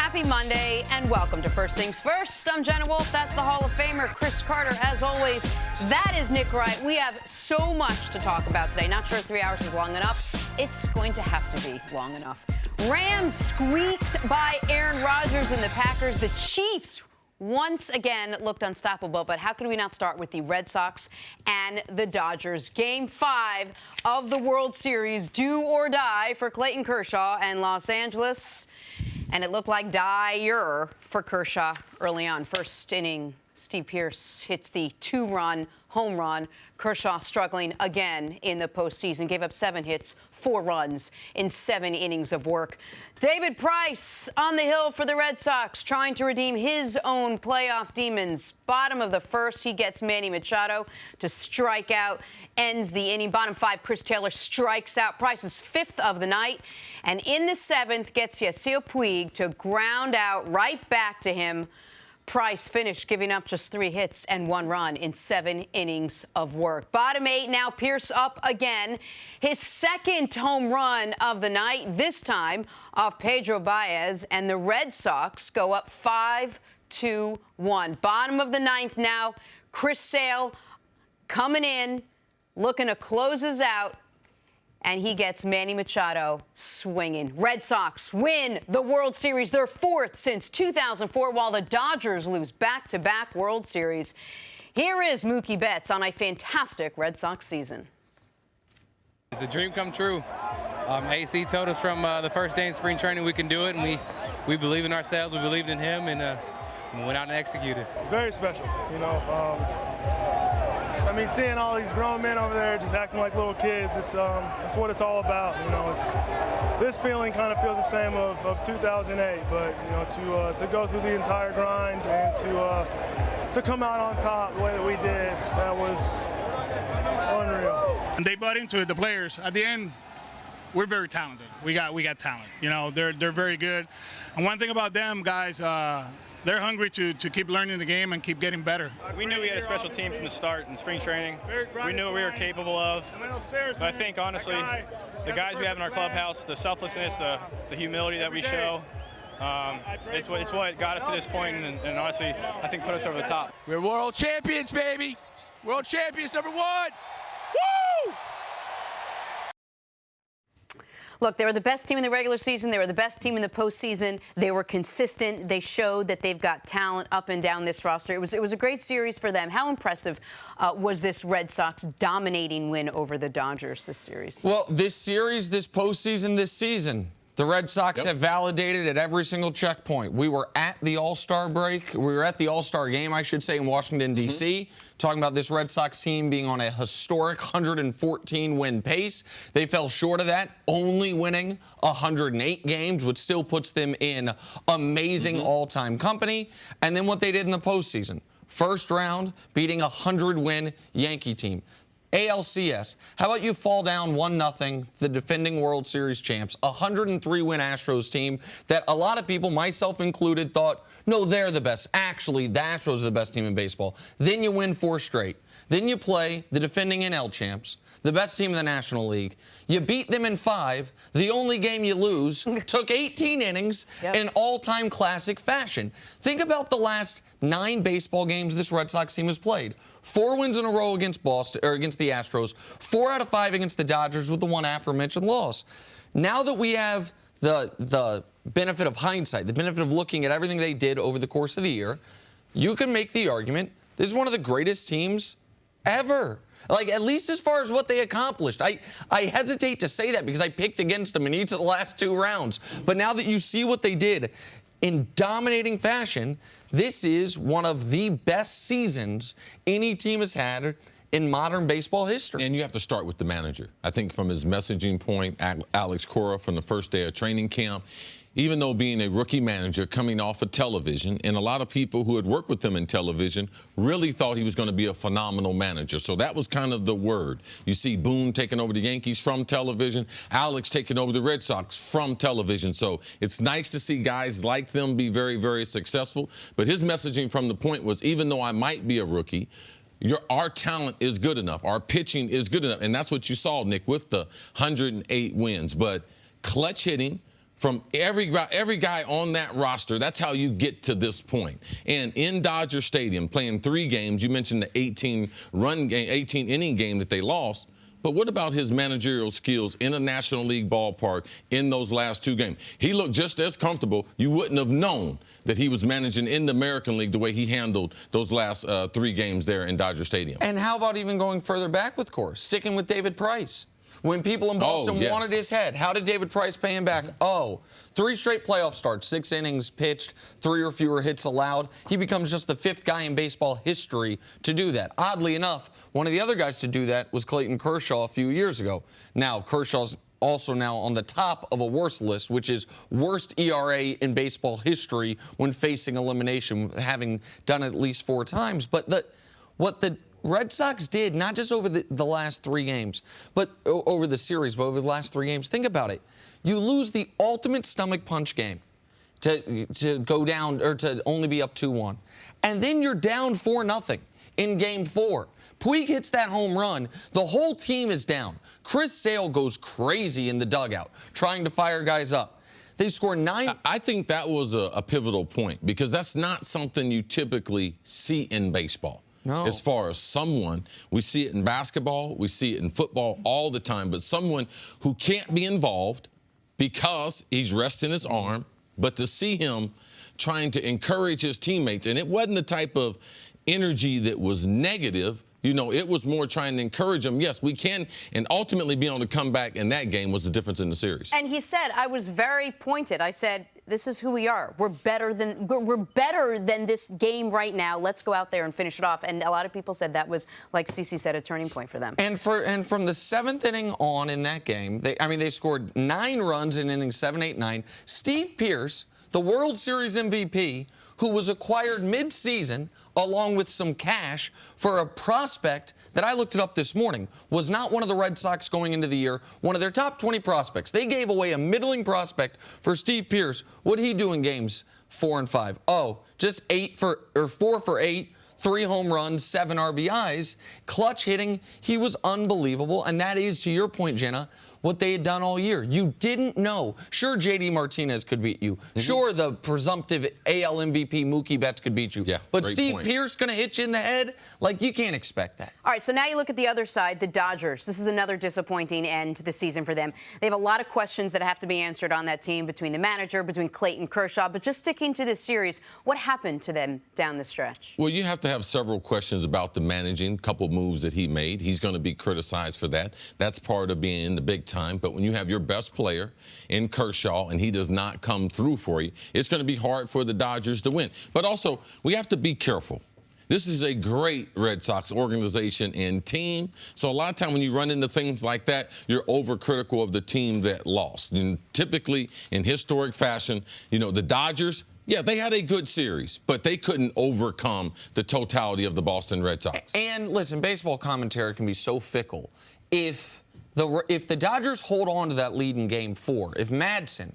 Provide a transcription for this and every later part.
Happy Monday and welcome to First Things First. I'm Jenna Wolfe. That's the Hall of Famer, Cris Carter. As always, that is Nick Wright. We have so much to talk about today. Not sure 3 hours is long enough. It's going to have to be long enough. Rams squeaked by Aaron Rodgers and the Packers. The Chiefs once again looked unstoppable, but how can we not start with the Red Sox and the Dodgers? Game 5 of the World Series, do or die for Clayton Kershaw and Los Angeles. And it looked like dire for Kershaw early on. First inning, Steve Pearce hits the 2-run home run. Kershaw struggling again in the postseason. Gave up 7 hits, 4 runs in 7 innings of work. David Price on the hill for the Red Sox, trying to redeem his own playoff demons. Bottom of the first, he gets Manny Machado to strike out. Ends the inning. Bottom 5, Chris Taylor strikes out. Price's 5th of the night. And in the 7th, gets Yasiel Puig to ground out right back to him. Price finished giving up just 3 hits and 1 run in 7 innings of work. Bottom 8 now, Pearce up again. His 2nd home run of the night, this time off Pedro Baez, and the Red Sox go up 5-1. Bottom of the 9th now, Chris Sale coming in, looking to close us out. And he gets Manny Machado swinging. Red Sox win the World Series, their 4th since 2004, while the Dodgers lose back-to-back World Series. Here is Mookie Betts on a fantastic Red Sox season. It's a dream come true. AC told us from the first day in spring training we can do it, and we believe in ourselves, we believed in him, and we went out and executed. It's very special, you know. I mean, seeing all these grown men over there just acting like little kids, it's what it's all about. You know, this feeling kind of feels the same of 2008, but you know, to go through the entire grind and to come out on top the way that we did, that was unreal. And they butt into it, the players. At the end, we're very talented. We got talent. You know, they're very good. And one thing about them guys. They're hungry to keep learning the game and keep getting better. We knew we had a special team from the start in spring training. We knew what we were capable of. But I think, honestly, the guys we have in our clubhouse, the selflessness, the humility that we show, it's what got us to this point, and honestly, I think put us over the top. We're world champions, baby. World champions, #1. Woo! Look, they were the best team in the regular season. They were the best team in the postseason. They were consistent. They showed that they've got talent up and down this roster. It was a great series for them. How impressive was this Red Sox dominating win over the Dodgers this series? Well, this series, this postseason, this season, the Red Sox have validated at every single checkpoint. We were at the All-Star break. We were at the All-Star game, I should say, in Washington, D.C., talking about this Red Sox team being on a historic 114-win pace. They fell short of that, only winning 108 games, which still puts them in amazing all-time company. And then what they did in the postseason. First round, beating a 100-win Yankee team. ALCS, how about you fall down 1-0, the defending World Series champs, a 103-win Astros team that a lot of people, myself included, thought, no, they're the best. Actually, the Astros are the best team in baseball. Then you win 4 straight. Then you play the defending NL champs, the best team in the National League. You beat them in 5. The only game you lose took 18 innings in all-time classic fashion. Think about the last 9 baseball games this Red Sox team has played. 4 wins in a row against Boston or against the Astros. 4 out of 5 against the Dodgers with the one aforementioned loss. Now that we have the benefit of hindsight, the benefit of looking at everything they did over the course of the year, you can make the argument this is one of the greatest teams ever. Like, at least as far as what they accomplished. I hesitate to say that because I picked against them in each of the last 2 rounds. But now that you see what they did in dominating fashion, this is one of the best seasons any team has had in modern baseball history. And you have to start with the manager. I think from his messaging point, Alex Cora, from the first day of training camp, even though being a rookie manager coming off of television, and a lot of people who had worked with him in television really thought he was going to be a phenomenal manager. So that was kind of the word. You see Boone taking over the Yankees from television, Alex taking over the Red Sox from television. So it's nice to see guys like them be very, very successful. But his messaging from the point was, even though I might be a rookie, our talent is good enough. Our pitching is good enough. And that's what you saw, Nick, with the 108 wins. But clutch hitting from every guy on that roster. That's how you get to this point. And in Dodger Stadium, playing 3 games, you mentioned the 18-inning game that they lost. But what about his managerial skills in a National League ballpark in those last 2 games? He looked just as comfortable. You wouldn't have known that he was managing in the American League the way he handled those last 3 games there in Dodger Stadium. And how about even going further back with Cris, sticking with David Price? When people in Boston wanted his head, how did David Price pay him back? 3 straight playoff starts, 6 innings pitched, 3 or fewer hits allowed. He becomes just the 5th guy in baseball history to do that. Oddly enough, one of the other guys to do that was Clayton Kershaw a few years ago. Now, Kershaw's also now on the top of a worse list, which is worst ERA in baseball history when facing elimination, having done it at least 4 times. But what the Red Sox did, not just over the last 3 games, but over the series, but over the last 3 games, think about it. You lose the ultimate stomach punch game to go down, or to only be up 2-1. And then you're down 4-0 in Game 4. Puig hits that home run. The whole team is down. Chris Sale goes crazy in the dugout, trying to fire guys up. They score 9. I think that was a pivotal point, because that's not something you typically see in baseball. No. As far as someone, we see it in basketball, we see it in football all the time, but someone who can't be involved because he's resting his arm, but to see him trying to encourage his teammates, and it wasn't the type of energy that was negative. You know, it was more trying to encourage them. Yes, we can, and ultimately be able to come back in that game was the difference in the series. And he said, I was very pointed. I said, this is who we are. We're better than this game right now. Let's go out there and finish it off. And a lot of people said that was, like Cece said, a turning point for them. And from the 7th inning on in that game, they scored 9 runs in innings 7, 8, 9. Steve Pearce, the World Series MVP, who was acquired mid-season along with some cash for a prospect that I looked it up this morning, was not one of the Red Sox going into the year, one of their top 20 prospects. They gave away a middling prospect for Steve Pearce. What'd he do in games 4 and 5? Just 4 for 8, 3 home runs, 7 RBIs. Clutch hitting, he was unbelievable. And that is, to your point, Jenna, what they had done all year. You didn't know. Sure, J.D. Martinez could beat you. Sure, the presumptive AL MVP Mookie Betts could beat you. Yeah, but Steve Pearce going to hit you in the head? Like, you can't expect that. All right, so now you look at the other side, the Dodgers. This is another disappointing end to the season for them. They have a lot of questions that have to be answered on that team, between the manager, between Clayton Kershaw. But just sticking to this series, what happened to them down the stretch? Well, you have to have several questions about the managing, couple moves that he made. He's going to be criticized for that. That's part of being in the big time. But when you have your best player in Kershaw and he does not come through for you, it's going to be hard for the Dodgers to win. But also, we have to be careful. This is a great Red Sox organization and team. So a lot of time when you run into things like that, you're overcritical of the team that lost. And typically, in historic fashion, you know, the Dodgers, yeah, they had a good series, but they couldn't overcome the totality of the Boston Red Sox. And listen, baseball commentary can be so fickle. If the Dodgers hold on to that lead in Game 4, if Madsen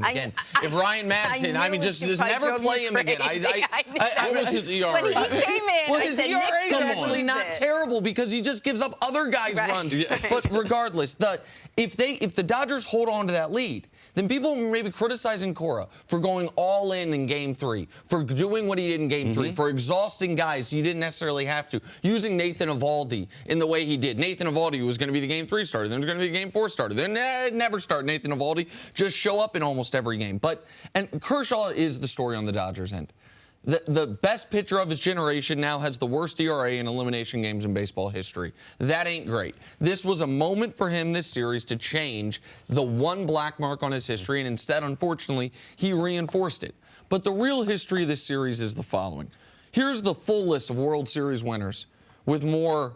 again, if Ryan Madsen, just never play him again. What was his ERA? When he came in, his ERA is actually not terrible because he just gives up other guys' runs. But regardless, if the Dodgers hold on to that lead, then people may be criticizing Cora for going all in Game 3, for doing what he did in Game 3, for exhausting guys you didn't necessarily have to, using Nathan Eovaldi in the way he did. Nathan Eovaldi was going to be the Game 3 starter, then was going to be the Game 4 starter. Then never start Nathan Eovaldi, just show up in almost every game. And Kershaw is the story on the Dodgers end. The best pitcher of his generation now has the worst ERA in elimination games in baseball history. That ain't great. This was a moment for him this series to change the one black mark on his history, and instead, unfortunately, he reinforced it. But the real history of this series is the following. Here's the full list of World Series winners with more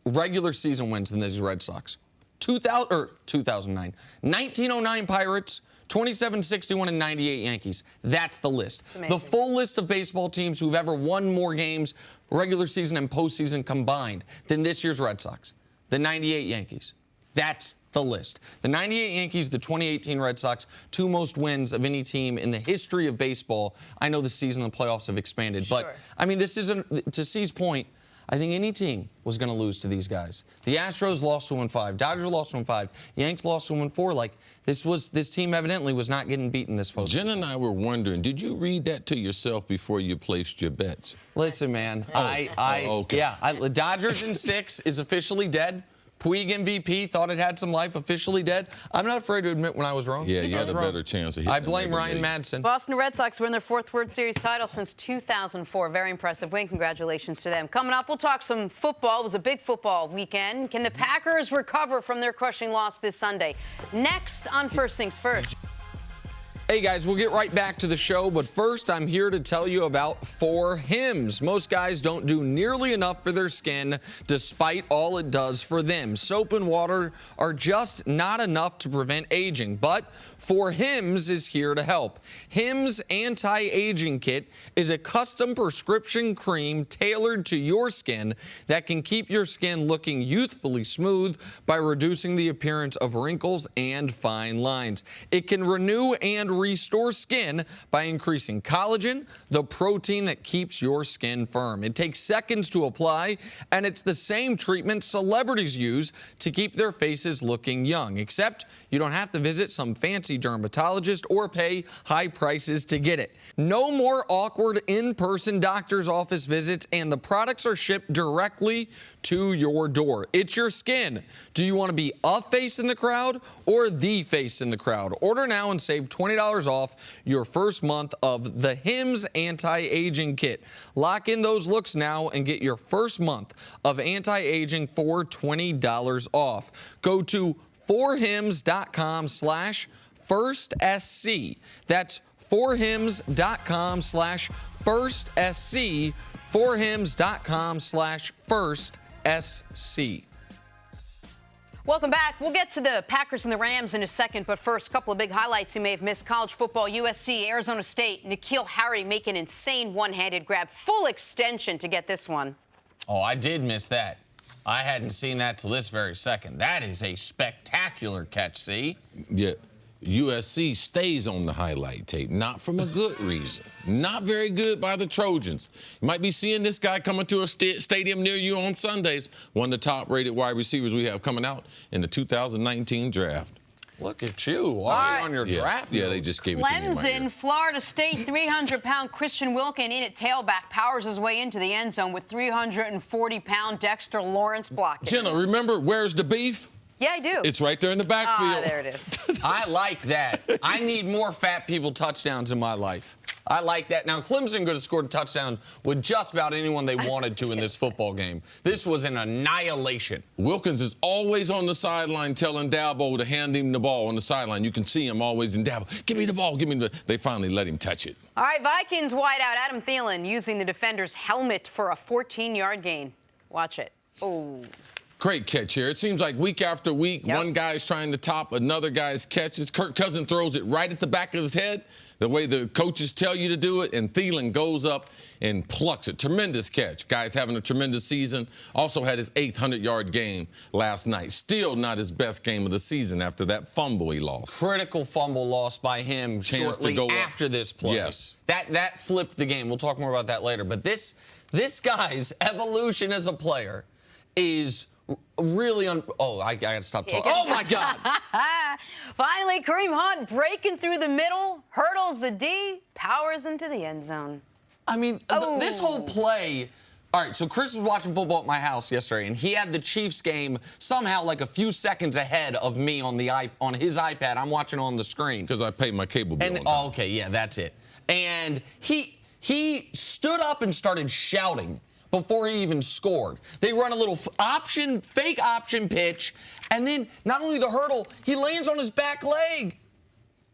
regular season wins than these Red Sox. 2009, 1909 Pirates, 27, 61, and 98 Yankees. That's the list. The full list of baseball teams who've ever won more games, regular season and postseason combined, than this year's Red Sox. The 98 Yankees. That's the list. The 98 Yankees, the 2018 Red Sox, 2 most wins of any team in the history of baseball. I know the season and playoffs have expanded, but, I mean, this isn't, to C's point, I think any team was going to lose to these guys. The Astros lost to win 5. Dodgers lost to win 5. Yanks lost to win 4. Like, this team evidently was not getting beaten this postseason. Jen and I were wondering, did you read that to yourself before you placed your bets? Listen, man, okay. the Dodgers in 6 is officially dead. Puig MVP, thought it had some life, officially dead. I'm not afraid to admit when I was wrong. Yeah, you had a better chance of hitting. I blame Ryan Madsen. Boston Red Sox win their 4th World Series title since 2004. Very impressive win. Congratulations to them. Coming up, we'll talk some football. It was a big football weekend. Can the Packers recover from their crushing loss this Sunday? Next on First Things First. Hey guys, we'll get right back to the show, but first I'm here to tell you about 4 Hims. Most guys don't do nearly enough for their skin despite all it does for them. Soap and water are just not enough to prevent aging, but 4 Hims is here to help. Hims Anti-Aging Kit is a custom prescription cream tailored to your skin that can keep your skin looking youthfully smooth by reducing the appearance of wrinkles and fine lines. It can renew and restore skin by increasing collagen, the protein that keeps your skin firm. It takes seconds to apply, and it's the same treatment celebrities use to keep their faces looking young, except you don't have to visit some fancy dermatologist or pay high prices to get it. No more awkward in-person doctor's office visits, and the products are shipped directly to your door. It's your skin. Do you want to be a face in the crowd or the face in the crowd? Order now and save $20 off your first month of the Hims Anti-Aging Kit. Lock in those looks now and get your first month of anti-aging for $20 off. Go to 4hims.com/firstsc. That's 4hims.com/firstsc. 4hims.com/firstsc. Welcome back. We'll get to the Packers and the Rams in a second, but first, a couple of big highlights you may have missed. College football, USC, Arizona State, N'Keal Harry make an insane one-handed grab. Full extension to get this one. Oh, I did miss that. I hadn't seen that till this very second. That is a spectacular catch, see? Yeah. USC stays on the highlight tape, not from a good reason. Not very good by the Trojans. You might be seeing this guy coming to a stadium near you on Sundays, one of the top-rated wide receivers we have coming out in the 2019 draft. Look at you. Why on your draft? Yeah, they just gave it to me in my ear. Clemson, Florida State, 300-pound Christian Wilkin in at tailback powers his way into the end zone with 340-pound Dexter Lawrence blocking. Jenna, remember, where's the beef? Yeah, I do. It's right there in the backfield. Ah, there it is. I like that. I need more fat people touchdowns in my life. I like that. Now, Clemson could have scored a touchdown with just about anyone they wanted to in this football game. This was an annihilation. Wilkins is always on the sideline telling Dabo to hand him the ball on the sideline. You can see him always in Dabo. Give me the ball. Give me the. They finally let him touch it. All right, Vikings wideout Adam Thielen using the defender's helmet for a 14-yard gain. Watch it. Oh. Great catch here. It seems like week after week, one guy's trying to top another guy's catches. Kirk Cousins throws it right at the back of his head, the way the coaches tell you to do it, and Thielen goes up and plucks it. Tremendous catch. Guy's having a tremendous season. Also had his 800-yard game last night. Still not his best game of the season after that fumble he lost. Critical fumble lost by him shortly after this play. Yes. That flipped the game. We'll talk more about that later. But this guy's evolution as a player is really I got to stop talking. Oh, my God. Finally, Kareem Hunt breaking through the middle, hurdles the D, powers into the end zone. I mean, this whole play. All right, so Chris was watching football at my house yesterday, and he had the Chiefs game somehow like a few seconds ahead of me on his iPad. I'm watching on the screen. Because I paid my cable bill. Oh, okay, yeah, that's it. And he stood up and started shouting before he even scored. They run a little fake option pitch, and then not only the hurdle, he lands on his back leg.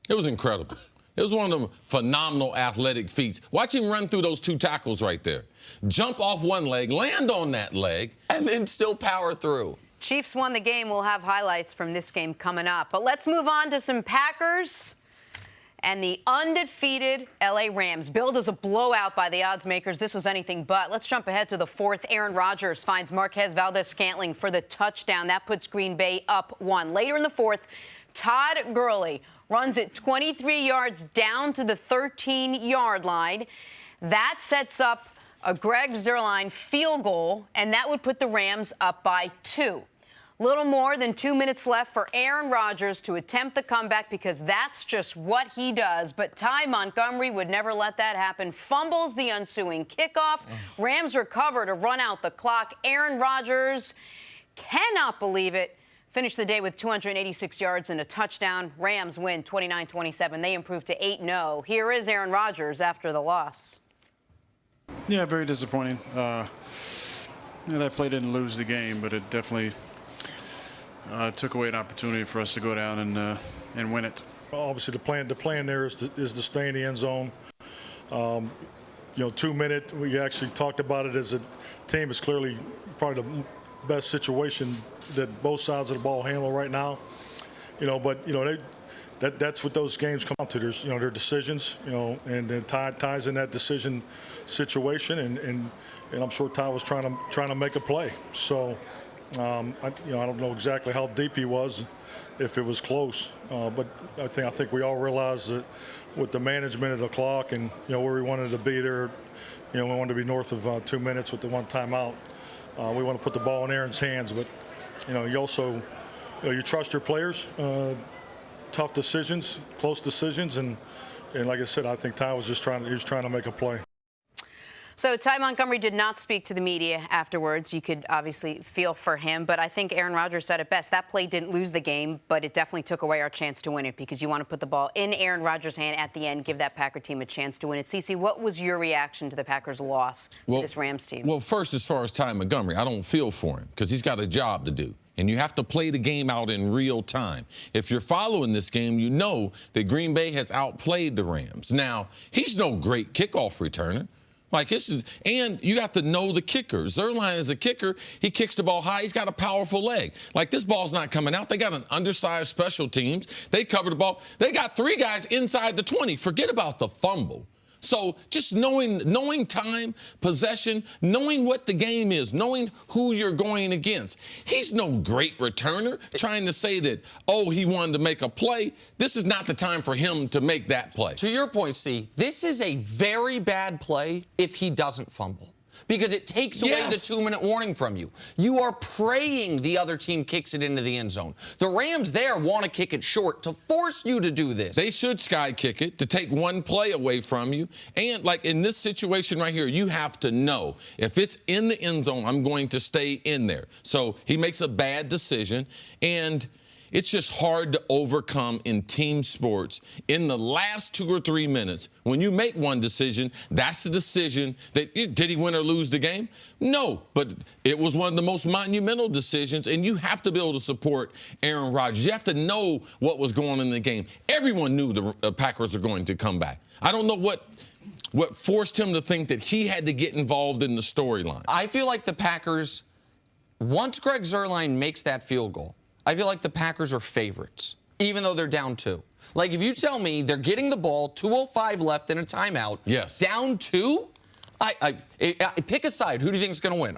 It was incredible. It was one of them phenomenal athletic feats. Watch him run through those 2 tackles right there. Jump off one leg, land on that leg, and then still power through. Chiefs won the game. We'll have highlights from this game coming up. But let's move on to some Packers and the undefeated L.A. Rams. Billed as a blowout by the odds makers. This was anything but. Let's jump ahead to the 4th. Aaron Rodgers finds Marquez Valdez-Scantling for the touchdown. That puts Green Bay up 1. Later in the 4th, Todd Gurley runs it 23 yards down to the 13-yard line. That sets up A Greg Zuerlein field goal, and that would put the Rams up by 2. Little more than 2 minutes left for Aaron Rodgers to attempt the comeback because that's just what he does. But Ty Montgomery would never let that happen. Fumbles the ensuing kickoff. Rams recover to run out the clock. Aaron Rodgers cannot believe it. Finished the day with 286 yards and a touchdown. Rams win 29-27. They improve to 8-0. Here is Aaron Rodgers after the loss. Yeah, very disappointing. That play didn't lose the game, but it definitely took away an opportunity for us to go down and win it. Obviously, the plan there is to stay in the end zone. 2 minute. We actually talked about it as a team. It's clearly probably the best situation that both sides of the ball handle right now. That's what those games come to. There's their decisions. And then Ty's in that decision situation, and I'm sure Ty was trying to make a play. So. I don't know exactly how deep he was, if it was close, but I think we all realize that with the management of the clock and where we wanted to be there, we wanted to be north of 2 minutes with the one timeout. We want to put the ball in Aaron's hands, but you also you trust your players. Tough decisions, close decisions, and like I said, I think Ty was just trying to make a play. So Ty Montgomery did not speak to the media afterwards. You could obviously feel for him, but I think Aaron Rodgers said it best. That play didn't lose the game, but it definitely took away our chance to win it because you want to put the ball in Aaron Rodgers' hand at the end, give that Packer team a chance to win it. Cece, what was your reaction to the Packers' loss to this Rams team? Well, first, as far as Ty Montgomery, I don't feel for him because he's got a job to do. And you have to play the game out in real time. If you're following this game, you know that Green Bay has outplayed the Rams. Now, he's no great kickoff returner. And you have to know the kicker. Zuerlein is a kicker. He kicks the ball high. He's got a powerful leg. This ball's not coming out. They got an undersized special teams. They cover the ball. They got 3 guys inside the 20. Forget about the fumble. So just knowing time, possession, knowing what the game is, knowing who you're going against. He's no great returner. Trying to say that, he wanted to make a play. This is not the time for him to make that play. To your point, C, this is a very bad play if he doesn't fumble. Because it takes away the 2-minute warning from you. You are praying the other team kicks it into the end zone. The Rams there want to kick it short to force you to do this. They should sky kick it to take one play away from you. And in this situation right here, you have to know if it's in the end zone, I'm going to stay in there. So he makes a bad decision, and it's just hard to overcome in team sports. In the last 2 or 3 minutes, when you make one decision, that's the decision. Did he win or lose the game? No, but it was one of the most monumental decisions, and you have to be able to support Aaron Rodgers. You have to know what was going on in the game. Everyone knew the Packers are going to come back. I don't know what forced him to think that he had to get involved in the storyline. I feel like the Packers, once Greg Zuerlein makes that field goal, I feel like the Packers are favorites, even though they're down 2. If you tell me they're getting the ball, 2:05 left in a timeout, down 2, I pick a side. Who do you think is going to win?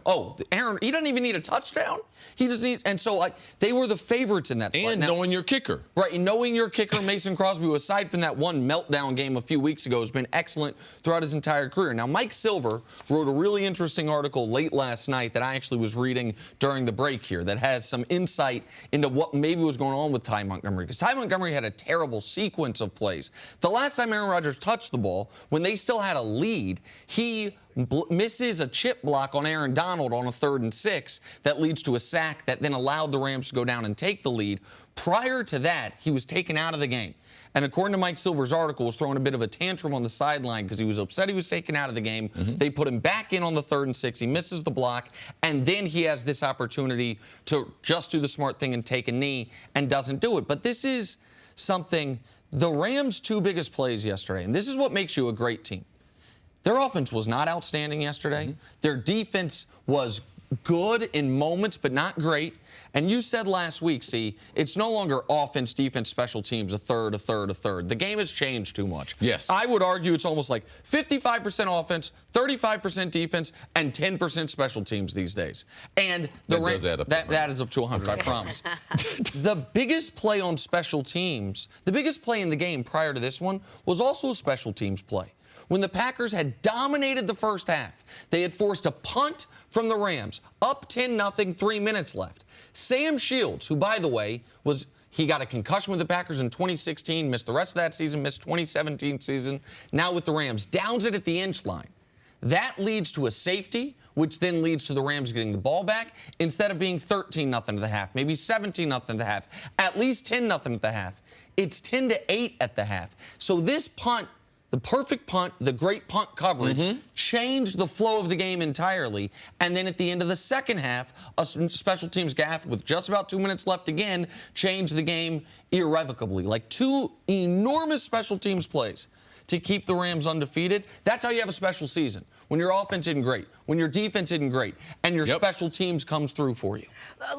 Aaron, he doesn't even need a touchdown. He just needs, and so they were the favorites in that spot. And knowing your kicker. Right, knowing your kicker, Mason Crosby, who aside from that one meltdown game a few weeks ago, has been excellent throughout his entire career. Now, Mike Silver wrote a really interesting article late last night that I actually was reading during the break here that has some insight into what maybe was going on with Ty Montgomery, because Ty Montgomery had a terrible sequence of plays. The last time Aaron Rodgers touched the ball, when they still had a lead, he misses a chip block on Aaron Donald on a 3rd and 6 that leads to a sack that then allowed the Rams to go down and take the lead. Prior to that, he was taken out of the game. And according to Mike Silver's article, was throwing a bit of a tantrum on the sideline because he was upset he was taken out of the game. They put him back in on the 3rd and 6. He misses the block, and then he has this opportunity to just do the smart thing and take a knee and doesn't do it. But this is something, the Rams' 2 biggest plays yesterday, and this is what makes you a great team. Their offense was not outstanding yesterday. Their defense was good in moments, but not great. And you said last week, see, it's no longer offense, defense, special teams, a third. The game has changed too much. Yes. I would argue it's almost like 55% offense, 35% defense, and 10% special teams these days. And that adds up to 100, I promise. The biggest play on special teams, the biggest play in the game prior to this one was also a special teams play, when the Packers had dominated the first half. They had forced a punt from the Rams, up 10-0, 3 minutes left. Sam Shields, who, by the way, he got a concussion with the Packers in 2016, missed the rest of that season, missed 2017 season, now with the Rams, downs it at the inch line. That leads to a safety, which then leads to the Rams getting the ball back. Instead of being 13-0 at the half, maybe 17-0 at the half, at least 10-0 at the half. It's 10-8 at the half. So this punt, the perfect punt, the great punt coverage, changed the flow of the game entirely. And then at the end of the second half, a special teams gaffe with just about 2 minutes left again changed the game irrevocably. Like 2 enormous special teams plays to keep the Rams undefeated. That's how you have a special season. When your offense isn't great, when your defense isn't great, and your special teams comes through for you.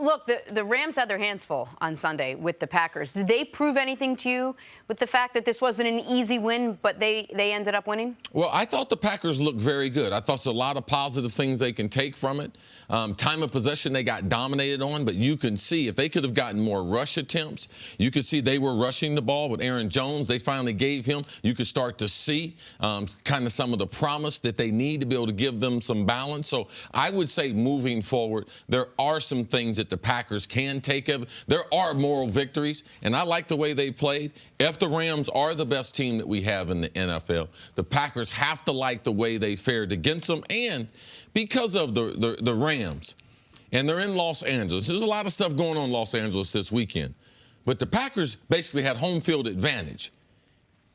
Look, the Rams had their hands full on Sunday with the Packers. Did they prove anything to you with the fact that this wasn't an easy win, but they ended up winning? Well, I thought the Packers looked very good. I thought there's a lot of positive things they can take from it. Time of possession, they got dominated on, but you can see if they could have gotten more rush attempts, you could see they were rushing the ball with Aaron Jones. They finally gave him. You could start to see kind of some of the promise that they need to be able to give them some balance. So I would say moving forward, there are some things that the Packers can take of. There are moral victories, and I like the way they played. If the Rams are the best team that we have in the NFL, the Packers have to like the way they fared against them. And because of the Rams, and they're in Los Angeles, there's a lot of stuff going on in Los Angeles this weekend. But the Packers basically had home field advantage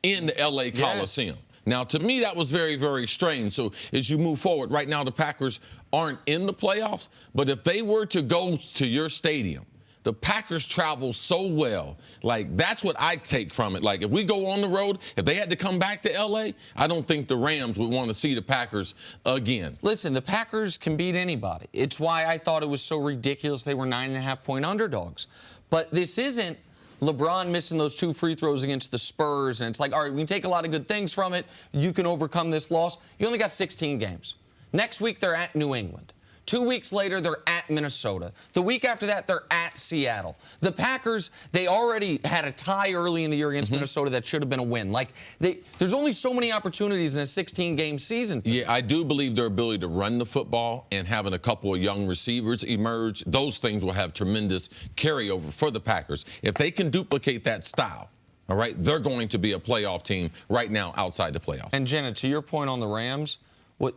in the L.A. Coliseum. Now, to me, that was very, very strange. So as you move forward, right now the Packers aren't in the playoffs, but if they were to go to your stadium, the Packers travel so well. Like, that's what I take from it. Like, if we go on the road, if they had to come back to L.A., I don't think the Rams would want to see the Packers again. Listen, the Packers can beat anybody. It's why I thought it was so ridiculous they were 9.5-point underdogs. But this isn't LeBron missing those 2 free throws against the Spurs, and it's like, all right, we can take a lot of good things from it. You can overcome this loss. You only got 16 games. Next week, they're at New England. 2 weeks later, they're at Minnesota. The week after that, they're at Seattle. The Packers, they already had a tie early in the year against Minnesota that should have been a win. Like, there's only so many opportunities in a 16-game season. Yeah, I do believe their ability to run the football and having a couple of young receivers emerge, those things will have tremendous carryover for the Packers. If they can duplicate that style, all right, they're going to be a playoff team right now outside the playoffs. And, Jenna, to your point on the Rams,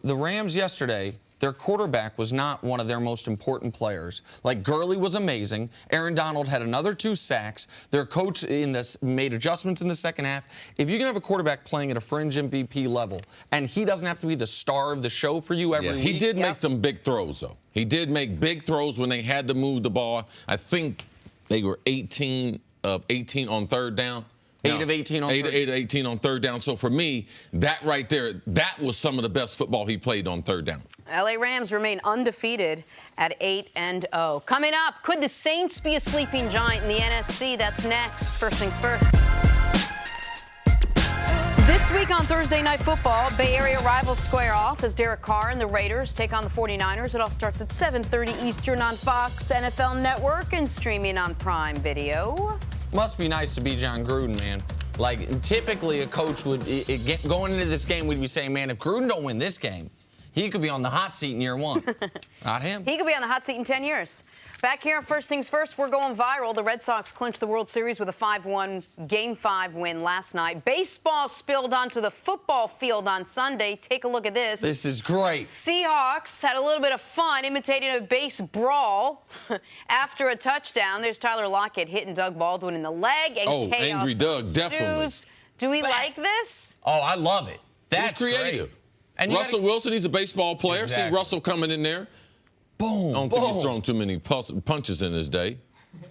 the Rams yesterday, their quarterback was not one of their most important players. Like, Gurley was amazing. Aaron Donald had another 2 sacks. Their coach made adjustments in the second half. If you can have a quarterback playing at a fringe MVP level, and he doesn't have to be the star of the show for you every week. He did make some big throws, though. He did make big throws when they had to move the ball. I think they were 18 of 18 on third down. 8 of 18 on third down. 8 of 18 on third down. So for me, that right there, that was some of the best football he played on third down. LA Rams remain undefeated at 8-0. Coming up, could the Saints be a sleeping giant in the NFC? That's next. First things first. This week on Thursday Night Football, Bay Area rivals square off as Derek Carr and the Raiders take on the 49ers. It all starts at 7:30 Eastern on Fox, NFL Network, and streaming on Prime Video. Must be nice to be John Gruden, man. Like, typically a coach would, going into this game, we'd be saying, man, if Gruden don't win this game, he could be on the hot seat in year 1. Not him. He could be on the hot seat in 10 years. Back here on First Things First, we're going viral. The Red Sox clinched the World Series with a 5-1 Game 5 win last night. Baseball spilled onto the football field on Sunday. Take a look at this. This is great. Seahawks had a little bit of fun imitating a base brawl after a touchdown. There's Tyler Lockett hitting Doug Baldwin in the leg. And chaos Angry Doug, definitely. Do we like this? Oh, I love it. That's creative. Great. And Russell Wilson, he's a baseball player. Exactly. See Russell coming in there. Boom. I don't think he's thrown too many punches in his day.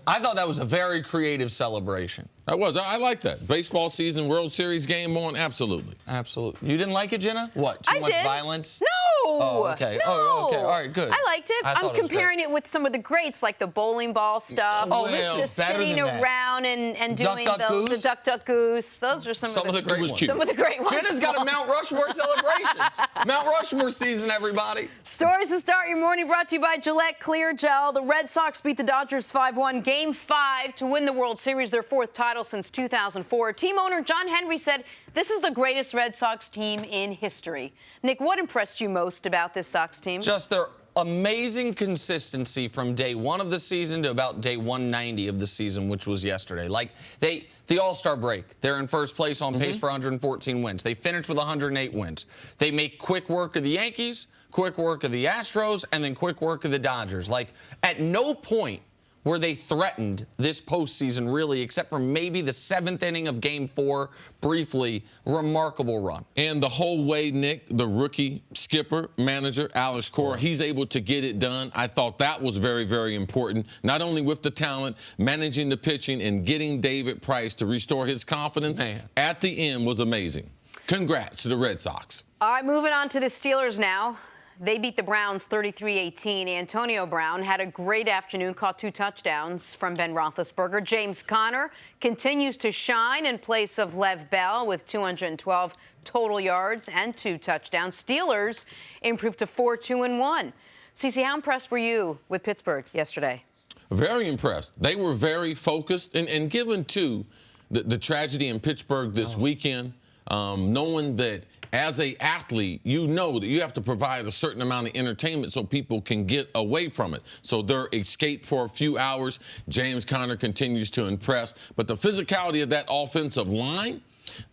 I thought that was a very creative celebration. That was. I like that. Baseball season, World Series game on. Absolutely. Absolutely. You didn't like it, Jenna? What? Too much violence? No. Oh, okay. No. Oh, okay. All right, good. I liked it. I'm comparing it with some of the greats, like the bowling ball stuff. Oh, just sitting around and doing the Duck, Duck, Goose. Those are some of the great ones. Some of the great ones. Jenna's got a Mount Rushmore celebrations. Mount Rushmore season, everybody. Stories to start your morning brought to you by Gillette Clear Gel. The Red Sox beat the Dodgers 5-1 Game 5 to win the World Series, their 4th title title since 2004. Team owner John Henry said this is the greatest Red Sox team in history. Nick, what impressed you most about this Sox team? Just their amazing consistency from day one of the season to about day 190 of the season, which was yesterday. Like, the All-Star break, they're in first place on pace for 114 wins. They finished with 108 wins. They make quick work of the Yankees, quick work of the Astros, and then quick work of the Dodgers. Like, at no point were they threatened this postseason, really, except for maybe the 7th inning of Game 4, briefly. Remarkable run. And the whole way, Nick, the rookie skipper, manager, Alex Cora, he's able to get it done. I thought that was very, very important, not only with the talent, managing the pitching, and getting David Price to restore his confidence at the end was amazing. Congrats to the Red Sox. All right, moving on to the Steelers now. They beat the Browns 33-18. Antonio Brown had a great afternoon, caught 2 touchdowns from Ben Roethlisberger. James Conner continues to shine in place of Lev Bell with 212 total yards and 2 touchdowns. Steelers improved to 4-2-1. Cece, how impressed were you with Pittsburgh yesterday? Very impressed. They were very focused. And given, too, the tragedy in Pittsburgh this weekend, knowing that as an athlete, you know that you have to provide a certain amount of entertainment so people can get away from it. So their escape for a few hours, James Conner continues to impress. But the physicality of that offensive line,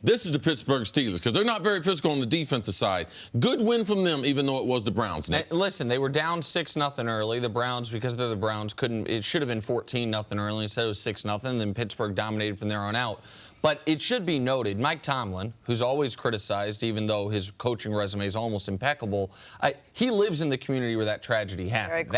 this is the Pittsburgh Steelers, because they're not very physical on the defensive side. Good win from them, even though it was the Browns, Nick. Listen, they were down 6-0 early. The Browns, because they're the Browns, it should have been 14-0 early. Instead, it was 6-0. Then Pittsburgh dominated from there on out. But it should be noted, Mike Tomlin, who's always criticized, even though his coaching resume is almost impeccable, he lives in the community where that tragedy happened.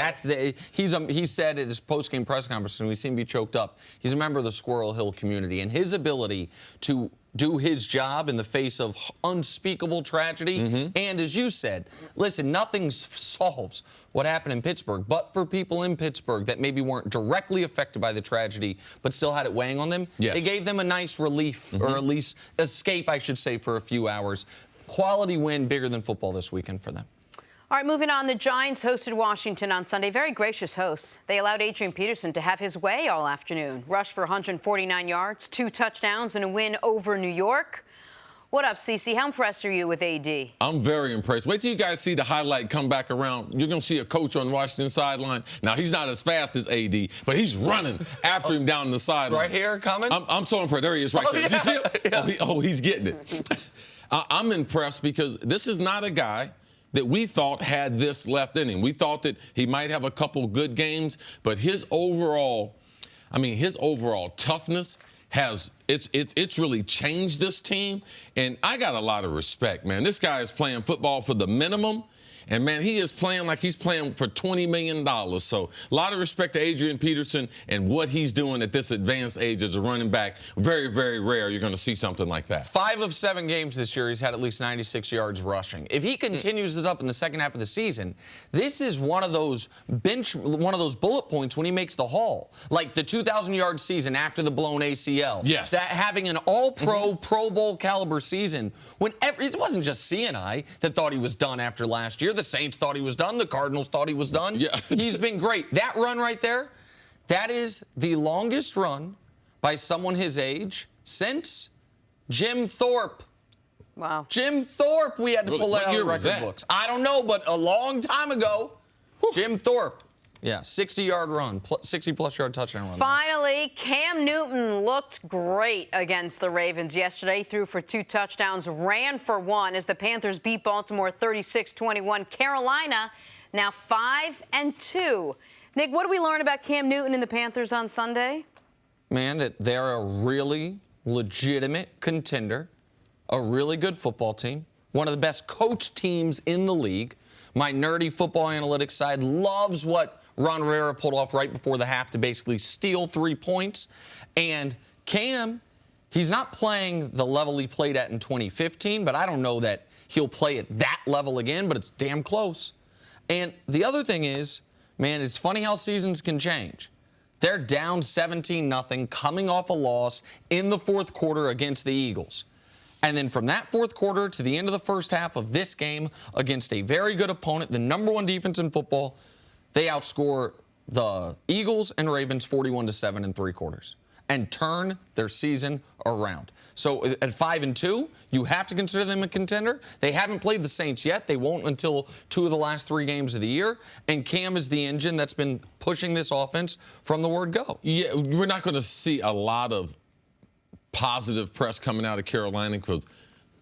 He said at his post-game press conference, and we seem to be choked up, he's a member of the Squirrel Hill community, and his ability to do his job in the face of unspeakable tragedy. And as you said, listen, nothing solves what happened in Pittsburgh, but for people in Pittsburgh that maybe weren't directly affected by the tragedy but still had it weighing on them, it gave them a nice relief, or at least escape, I should say, for a few hours. Quality win, bigger than football this weekend for them. All right, moving on. The Giants hosted Washington on Sunday. Very gracious hosts. They allowed Adrian Peterson to have his way all afternoon. Rushed for 149 yards, 2 touchdowns, and a win over New York. What up, Cece? How impressed are you with AD? I'm very impressed. Wait till you guys see the highlight come back around. You're going to see a coach on Washington sideline. Now, he's not as fast as AD, but he's running after him down the sideline. Right here, coming? I'm so impressed. There he is right there. Did you see him? He's getting it. I'm impressed because this is not a guy that we thought had this left in him. We thought that he might have a couple good games, but his overall toughness it's really changed this team, and I got a lot of respect, man. This guy is playing football for the minimum, and, man, he is playing like he's playing for $20 million. So a lot of respect to Adrian Peterson and what he's doing at this advanced age as a running back. Very, very rare you're going to see something like that. 5 of 7 games this year, he's had at least 96 yards rushing. If he continues this up in the second half of the season, this is one of those bullet points when he makes the haul. Like the 2,000-yard season after the blown ACL. Yes. That having an all-pro, Pro Bowl caliber season. It wasn't just CNI that thought he was done after last year. The Saints thought he was done. The Cardinals thought he was done. Yeah. He's been great. That run right there, that is the longest run by someone his age since Jim Thorpe. Wow. Jim Thorpe, we had to pull that out of the record books. I don't know, but a long time ago, Jim Thorpe. Yeah, 60-yard run, 60-plus yard touchdown run. Finally, Cam Newton looked great against the Ravens yesterday. Threw for 2 touchdowns, ran for 1 as the Panthers beat Baltimore 36-21. Carolina now 5-2. Nick, what did we learn about Cam Newton and the Panthers on Sunday? Man, that they're a really legitimate contender, a really good football team, one of the best coach teams in the league. My nerdy football analytics side loves what Ron Rivera pulled off right before the half to basically steal 3 points. And Cam, he's not playing the level he played at in 2015, but I don't know that he'll play at that level again, but it's damn close. And the other thing is, man, it's funny how seasons can change. They're down 17-0, coming off a loss in the 4th quarter against the Eagles. And then from that 4th quarter to the end of the first half of this game against a very good opponent, the #1 defense in football, they outscore the Eagles and Ravens 41-7 in 3 quarters. and turn their season around. So at 5-2, you have to consider them a contender. They haven't played the Saints yet. They won't until 2 of the last 3 games of the year. And Cam is the engine that's been pushing this offense from the word go. Yeah, we're not going to see a lot of positive press coming out of Carolina because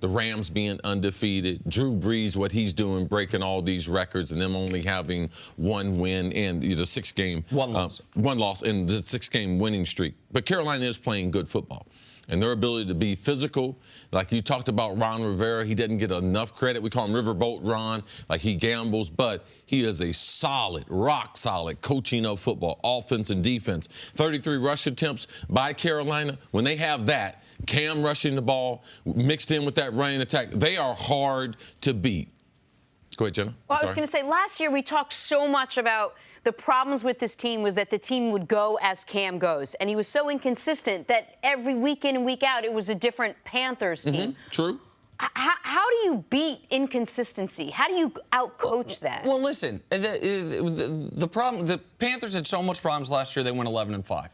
the Rams being undefeated, Drew Brees, what he's doing, breaking all these records, and them only having 1 win and the 6-game one loss in the 6-game winning streak. But Carolina is playing good football. And their ability to be physical, like you talked about Ron Rivera, he doesn't get enough credit. We call him Riverboat Ron, like he gambles, but he is a solid, rock-solid coaching of football, offense and defense. 33 rush attempts by Carolina. When they have that, Cam rushing the ball mixed in with that running attack, they are hard to beat. Go ahead, Jenna. Well, I was going to say, last year we talked so much about the problems with this team was that the team would go as Cam goes. And he was so inconsistent that every week in and week out, it was a different Panthers team. True. How do you beat inconsistency? How do you outcoach that? Well, listen, the problem, the Panthers had so much problems last year, they went 11-5.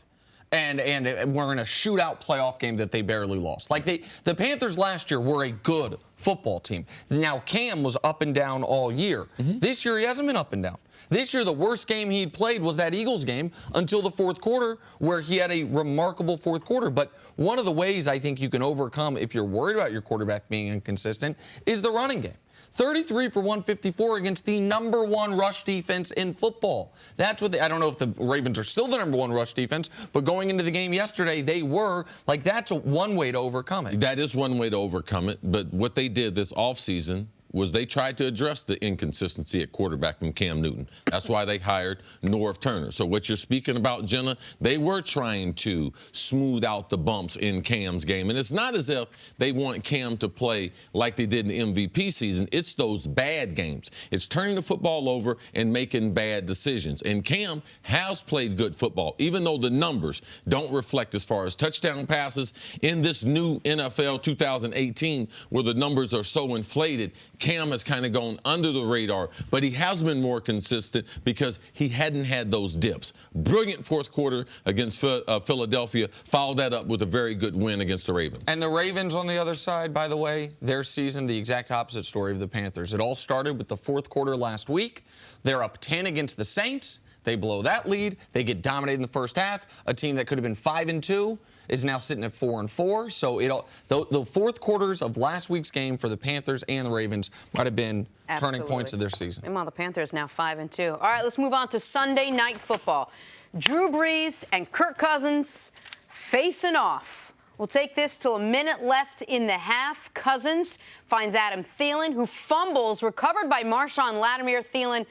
And we're in a shootout playoff game that they barely lost. Like the Panthers last year were a good football team. Now, Cam was up and down all year. This year, he hasn't been up and down. This year, the worst game he'd played was that Eagles game until the fourth quarter, where he had a remarkable fourth quarter. But one of the ways I think you can overcome if you're worried about your quarterback being inconsistent is the running game. 33 for 154 against the #1 rush defense in football. That's what I don't know if the Ravens are still the #1 rush defense, but going into the game yesterday, they were. Like, that's one way to overcome it. That is one way to overcome it. But what they did this offseason was they tried to address the inconsistency at quarterback from Cam Newton. That's why they hired Norv Turner. So what you're speaking about, Jenna, they were trying to smooth out the bumps in Cam's game. And it's not as if they want Cam to play like they did in the MVP season. It's those bad games. It's turning the football over and making bad decisions. And Cam has played good football, even though the numbers don't reflect as far as touchdown passes in this new NFL 2018 where the numbers are so inflated. Cam has kind of gone under the radar, but he has been more consistent because he hadn't had those dips. Brilliant fourth quarter against Philadelphia, followed that up with a very good win against the Ravens. And the Ravens on the other side, by the way, their season, the exact opposite story of the Panthers. It all started with the fourth quarter last week. They're up 10 against the Saints. They blow that lead. They get dominated in the first half. A team that could have been 5-2 is now sitting at 4-4. So the fourth quarters of last week's game for the Panthers and the Ravens might have been turning points of their season. Meanwhile, the Panthers now 5-2. All right, let's move on to Sunday Night Football. Drew Brees and Kirk Cousins facing off. We'll take this till a minute left in the half. Cousins finds Adam Thielen, who fumbles, recovered by Marshawn Lattimore. Thielen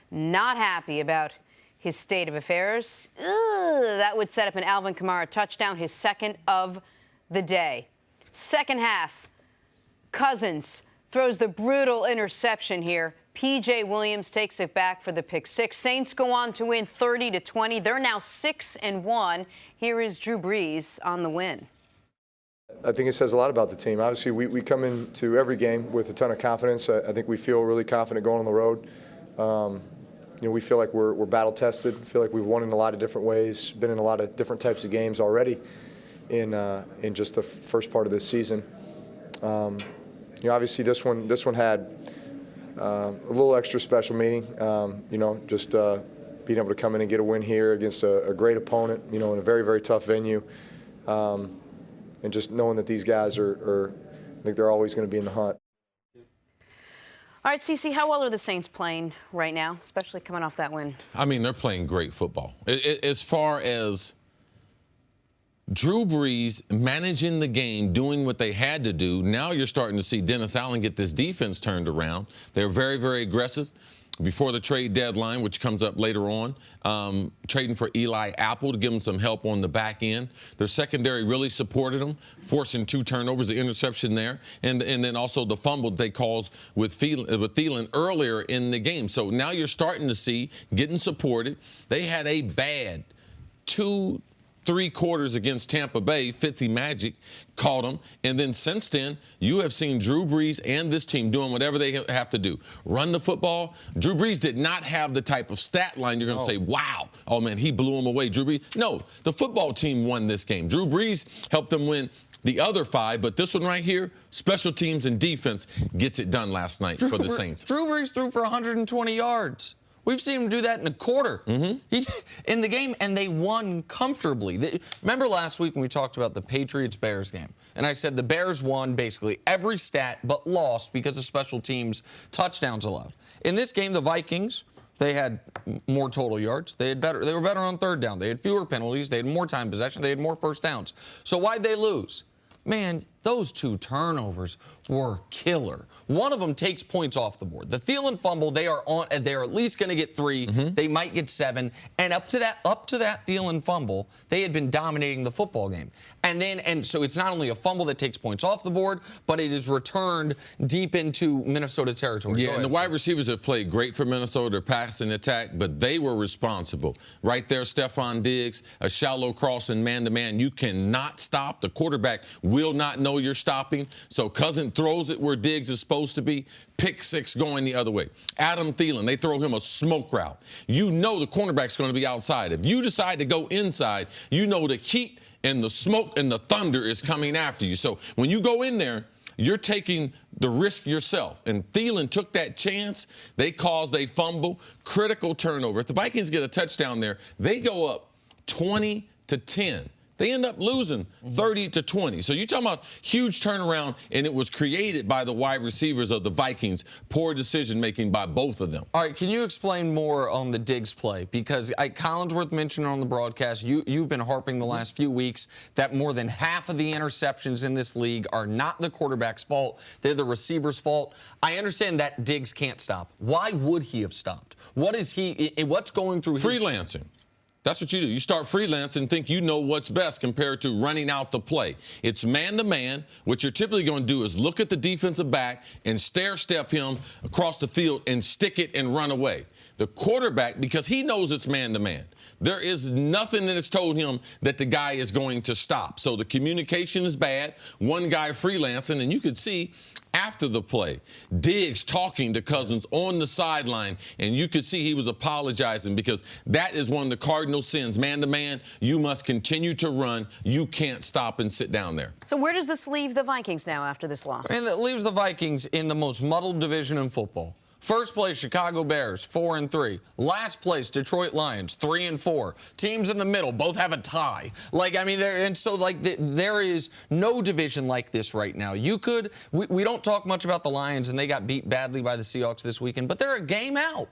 not happy about his state of affairs. That would set up an Alvin Kamara touchdown, his second of the day. Second half, Cousins throws the brutal interception here. P.J. Williams takes it back for the pick six. Saints go on to win 30-20. They're now 6-1. Here is Drew Brees on the win. I think it says a lot about the team. Obviously, we come into every game with a ton of confidence. I think we feel really confident going on the road. We feel like we're battle tested. Feel like we've won in a lot of different ways. Been in a lot of different types of games already in just the first part of this season. Obviously this one had a little extra special meaning. Just being able to come in and get a win here against a great opponent. In a very, very tough venue, and just knowing that these guys I think they're always going to be in the hunt. All right, Cece, how well are the Saints playing right now, especially coming off that win? I mean, they're playing great football. As far as Drew Brees managing the game, doing what they had to do, now you're starting to see Dennis Allen get this defense turned around. They're very, very aggressive. Before the trade deadline, which comes up later on, trading for Eli Apple to give them some help on the back end. Their secondary really supported them, forcing 2 turnovers, the interception there, and then also the fumble they caused with Thielen earlier in the game. So now you're starting to see getting supported. They had a bad 2 3 quarters against Tampa Bay. Fitzy Magic caught him. And then since then, you have seen Drew Brees and this team doing whatever they have to do. Run the football. Drew Brees did not have the type of stat line you're going to say, wow, oh, man, he blew him away. Drew Brees. No, the football team won this game. Drew Brees helped them win the other 5, but this one right here, special teams and defense gets it done last night for the Saints. Drew Brees threw for 120 yards. We've seen him do that in a quarter. He's in the game, and they won comfortably. Remember last week when we talked about the Patriots-Bears game? And I said the Bears won basically every stat but lost because of special teams touchdowns allowed. In this game, the Vikings, they had more total yards. They were better on third down. They had fewer penalties. They had more time possession. They had more first downs. So why'd they lose? Man, those 2 turnovers were killer. One of them takes points off the board. The Thielen fumble, they're at least going to get 3. They might get 7. And up to that Thielen fumble, they had been dominating the football game. And so it's not only a fumble that takes points off the board, but it is returned deep into Minnesota territory. Yeah, and the wide receivers have played great for Minnesota, their passing attack, but they were responsible. Right there, Stefon Diggs, a shallow cross and man-to-man. You cannot stop. The quarterback will not know you're stopping. So Cousin throws it where Diggs is supposed to be. Pick 6 going the other way. Adam Thielen, they throw him a smoke route. You know the cornerback's going to be outside. If you decide to go inside, you know the heat and the smoke and the thunder is coming after you. So when you go in there, you're taking the risk yourself. And Thielen took that chance. They caused a fumble, critical turnover. If the Vikings get a touchdown there, they go up 20-10. They end up losing 30-20. So you're talking about huge turnaround, and it was created by the wide receivers of the Vikings. Poor decision-making by both of them. All right, can you explain more on the Diggs play? Because Collinsworth mentioned on the broadcast, you've been harping the last few weeks that more than half of the interceptions in this league are not the quarterback's fault. They're the receiver's fault. I understand that Diggs can't stop. Why would he have stopped? What's going through his... Freelancing. That's what you do. You start freelancing and think you know what's best compared to running out the play. It's man-to-man. What you're typically going to do is look at the defensive back and stair-step him across the field and stick it and run away. The quarterback, because he knows it's man-to-man, there is nothing that has told him that the guy is going to stop. So the communication is bad. One guy freelancing, and you could see after the play, Diggs talking to Cousins on the sideline, and you could see he was apologizing because that is one of the cardinal sins. Man-to-man, you must continue to run. You can't stop and sit down there. So where does this leave the Vikings now after this loss? And it leaves the Vikings in the most muddled division in football. First place, Chicago Bears, 4-3. Last place, Detroit Lions, 3-4. Teams in the middle both have a tie. There is no division like this right now. We don't talk much about the Lions, and they got beat badly by the Seahawks this weekend, but they're a game out.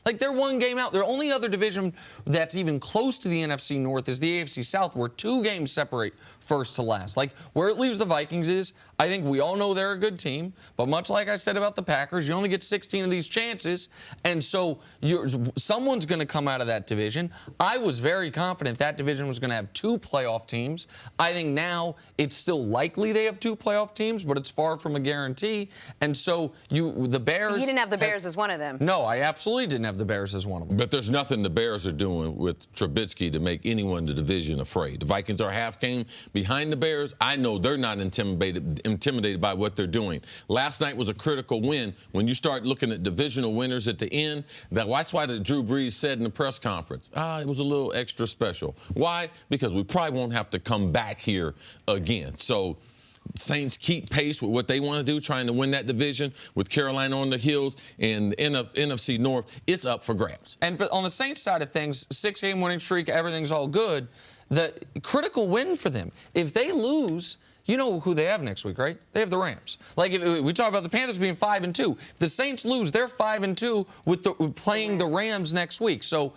They're one game out. Their only other division that's even close to the NFC North is the AFC South, where 2 games separate first to last. Where it leaves the Vikings is, I think we all know they're a good team, but much like I said about the Packers, you only get 16 of these chances, and so someone's going to come out of that division. I was very confident that division was going to have 2 playoff teams. I think now it's still likely they have 2 playoff teams, but it's far from a guarantee, and so the Bears... You didn't have the Bears as one of them. No, I absolutely didn't have the Bears as one of them. But there's nothing the Bears are doing with Trubisky to make anyone in the division afraid. The Vikings are half game behind the Bears. I know they're not intimidated by what they're doing. Last night was a critical win. When you start looking at divisional winners at the end, that's why Drew Brees said in the press conference, it was a little extra special. Why? Because we probably won't have to come back here again. So Saints keep pace with what they want to do, trying to win that division with Carolina on the heels, and the NFC North, it's up for grabs. And on the Saints side of things, 6-game winning streak, everything's all good. The critical win for them, if they lose, you know who they have next week, right? They have the Rams. If we talk about the Panthers being 5-2. If the Saints lose, they're 5-2 with playing the Rams next week. So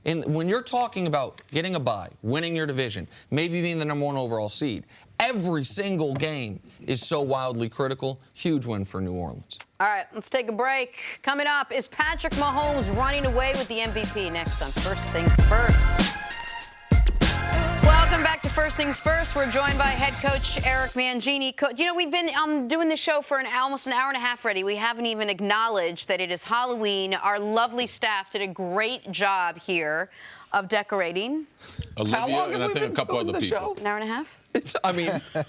when you're talking about getting a bye, winning your division, maybe being the #1 overall seed, every single game is so wildly critical. Huge win for New Orleans. All right, let's take a break. Coming up, is Patrick Mahomes running away with the MVP? Next on First Things First. Welcome back to First First things first, we're joined by head coach Eric Mangini. We've been doing this show for almost an hour and a half already. We haven't even acknowledged that it is Halloween. Our lovely staff did a great job here of decorating. Olivia and I think a couple other people. An hour and a half?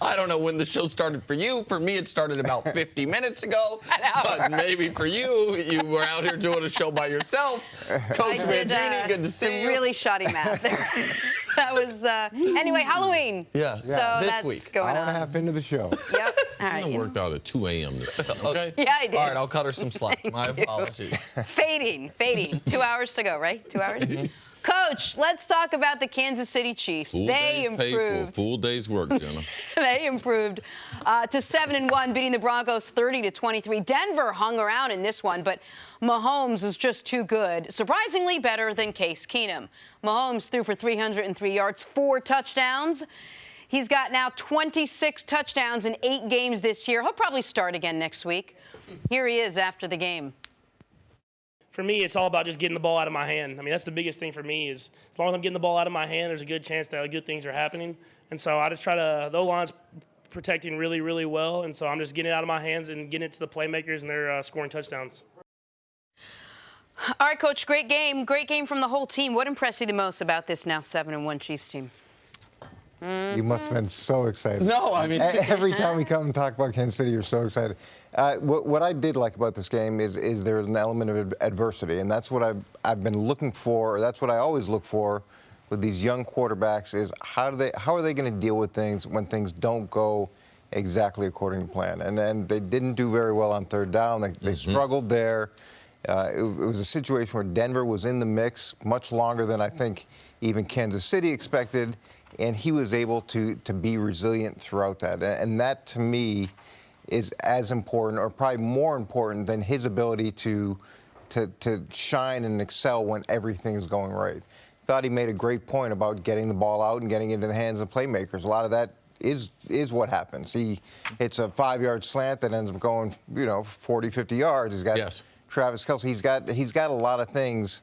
I don't know when the show started for you. For me, it started about 50 minutes ago. But maybe for you, you were out here doing a show by yourself. Coach Mangini, good to see you. Really shoddy math there. That was, anyway, Halloween. Yeah. So this that's week. going Hour on. and a half into the show. Yep. All right. It worked out at 2 a.m. this time, okay? Yeah, I did. All right, I'll cut her some slack. My apologies. Fading. 2 hours to go, right? 2 hours? Coach, let's talk about the Kansas City Chiefs. They improved. Paid for a full day's work, Jenna. They improved to 7-1, beating the Broncos 30-23. Denver hung around in this one, but Mahomes was just too good. Surprisingly better than Case Keenum. Mahomes threw for 303 yards, 4 touchdowns. He's got now 26 touchdowns in 8 games this year. He'll probably start again next week. Here he is after the game. For me, it's all about just getting the ball out of my hand. I mean, that's the biggest thing for me is as long as I'm getting the ball out of my hand, there's a good chance that good things are happening. And so I just try to, the O-line's protecting really, really well. And so I'm just getting it out of my hands and getting it to the playmakers, and they're scoring touchdowns. All right, Coach, great game. Great game from the whole team. What impressed you the most about this now 7-1 Chiefs team? You must have been so excited. No, I mean. Every time we come and talk about Kansas City, you're so excited. What I did like about this game is there's an element of adversity, and that's what I've been looking for, or that's what I always look for with these young quarterbacks is how are they going to deal with things when things don't go exactly according to plan? And they didn't do very well on third down. They struggled there. It was a situation where Denver was in the mix much longer than I think even Kansas City expected, and he was able to be resilient throughout that. And that, to me, is as important or probably more important than his ability to shine and excel when everything is going right. Thought he made a great point about getting the ball out and getting into the hands of playmakers. A lot of that is what happens. He hits a 5-yard slant that ends up going, 40, 50 yards. He's got Travis Kelce. He's got a lot of things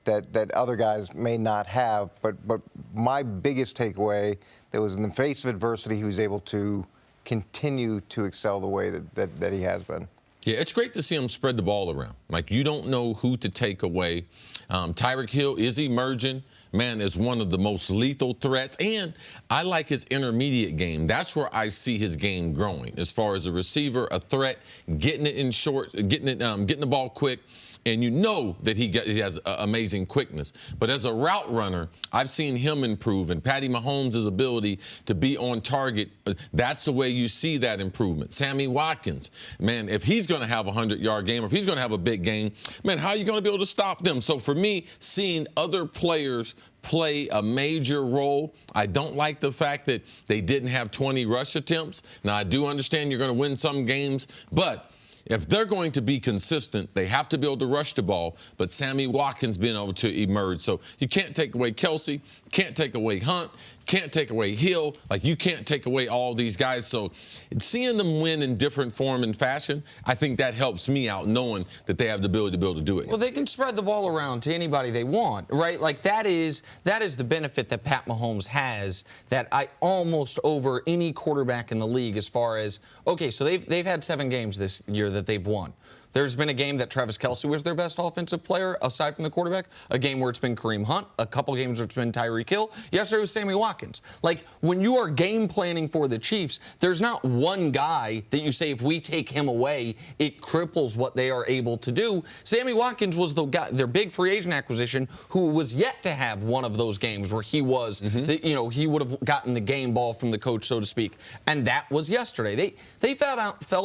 that other guys may not have. But my biggest takeaway, that was in the face of adversity, he was able to continue to excel the way that he has been. Yeah, it's great to see him spread the ball around. Like, you don't know who to take away. Tyreek Hill is emerging. Man, is one of the most lethal threats. And I like his intermediate game. That's where I see his game growing. As far as a receiver, a threat, getting it in short, getting the ball quick. And you know that he has amazing quickness. But as a route runner, I've seen him improve. And Patty Mahomes' ability to be on target, that's the way you see that improvement. Sammy Watkins, man, if he's going to have a 100-yard game, or if he's going to have a big game, man, how are you going to be able to stop them? So for me, seeing other players play a major role. I don't like the fact that they didn't have 20 rush attempts. Now, I do understand you're going to win some games, but if they're going to be consistent, they have to be able to rush the ball. But Sammy Watkins being able to emerge. So you can't take away Kelce, can't take away Hunt, can't take away Hill. Like, you can't take away all these guys. So seeing them win in different form and fashion, I think that helps me out, knowing that they have the ability to be able to do it. Well, they can spread the ball around to anybody they want, right? Like, that is the benefit that Pat Mahomes has that almost over any quarterback in the league, as far as, okay, so they've had 7 games this year that they've won. There's been a game that Travis Kelce was their best offensive player, aside from the quarterback. A game where it's been Kareem Hunt. A couple games where it's been Tyreek Hill. Yesterday was Sammy Watkins. Like, when you are game planning for the Chiefs, there's not one guy that you say, if we take him away, it cripples what they are able to do. Sammy Watkins was the guy, their big free agent acquisition, who was yet to have one of those games where he was, he would have gotten the game ball from the coach, so to speak. And that was yesterday. They fell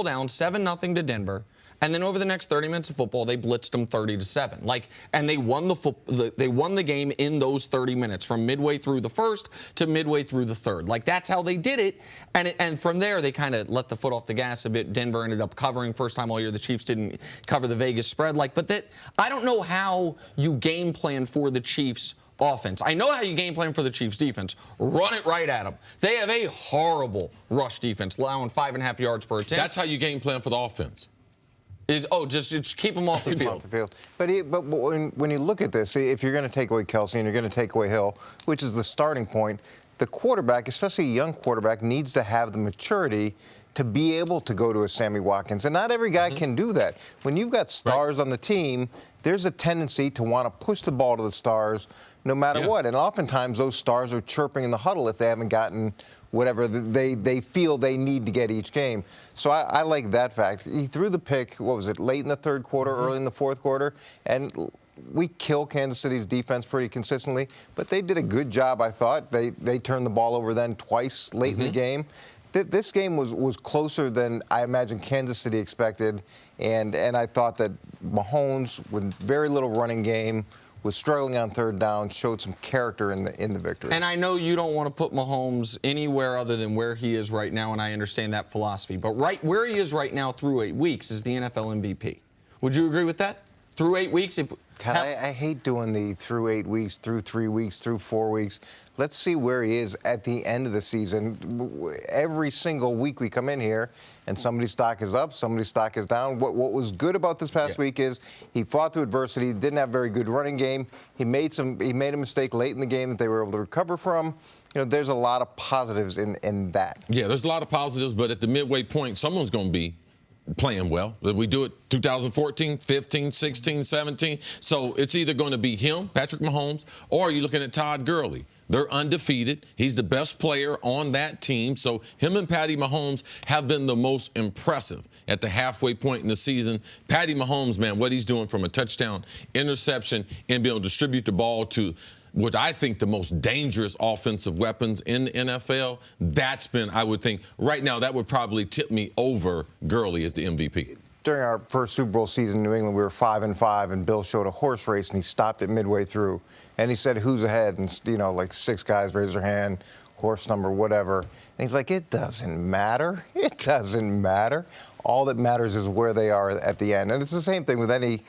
down 7-0 to Denver. And then over the next 30 minutes of football, they blitzed them 30-7. Like, and they won the game in those 30 minutes, from midway through the first to midway through the third. Like, that's how they did it. And from there, they kind of let the foot off the gas a bit. Denver ended up covering first time all year. The Chiefs didn't cover the Vegas spread. Like, but I don't know how you game plan for the Chiefs offense. I know how you game plan for the Chiefs defense. Run it right at them. They have a horrible rush defense, allowing 5.5 yards per attempt. That's how you game plan for the offense. Just keep them off the field. But when you look at this, if you're going to take away Kelce and you're going to take away Hill, which is the starting point, the quarterback, especially a young quarterback, needs to have the maturity to be able to go to a Sammy Watkins. And not every guy can do that. When you've got stars on the team, there's a tendency to want to push the ball to the stars no matter what. And oftentimes those stars are chirping in the huddle if they haven't gotten whatever they feel they need to get each game. So I like that fact. He threw the pick, what was it, late in the third quarter, early in the fourth quarter, and we kill Kansas City's defense pretty consistently, but they did a good job, I thought. They turned the ball over then twice late in the game. This game was closer than I imagine Kansas City expected, and I thought that Mahomes, with very little running game, was struggling on third down, showed some character in the victory. And I know you don't want to put Mahomes anywhere other than where he is right now, and I understand that philosophy. But right where he is right now through 8 weeks is the NFL MVP. Would you agree with that? Through 8 weeks? God, I hate doing the through 8 weeks, through 3 weeks, through 4 weeks. Let's see where he is at the end of the season. Every single week we come in here and somebody's stock is up, somebody's stock is down. What was good about this past week is he fought through adversity, didn't have a very good running game. He made a mistake late in the game that they were able to recover from. You know, there's a lot of positives in that. Yeah, there's a lot of positives, but at the midway point, someone's going to be playing well. We do it 2014, 15, 16, 17. So it's either going to be him, Patrick Mahomes, or you're looking at Todd Gurley. They're undefeated. He's the best player on that team. So him and Patty Mahomes have been the most impressive at the halfway point in the season. Patty Mahomes, man, what he's doing from a touchdown, interception, and being able to distribute the ball to what I think the most dangerous offensive weapons in the NFL, that's been, I would think, right now, that would probably tip me over Gurley as the MVP. During our first Super Bowl season in New England, we were 5-5, and Bill showed a horse race, and he stopped it midway through. And he said, who's ahead? And, you know, like 6 guys raised their hand, horse number, whatever. And he's like, it doesn't matter. It doesn't matter. All that matters is where they are at the end. And it's the same thing with any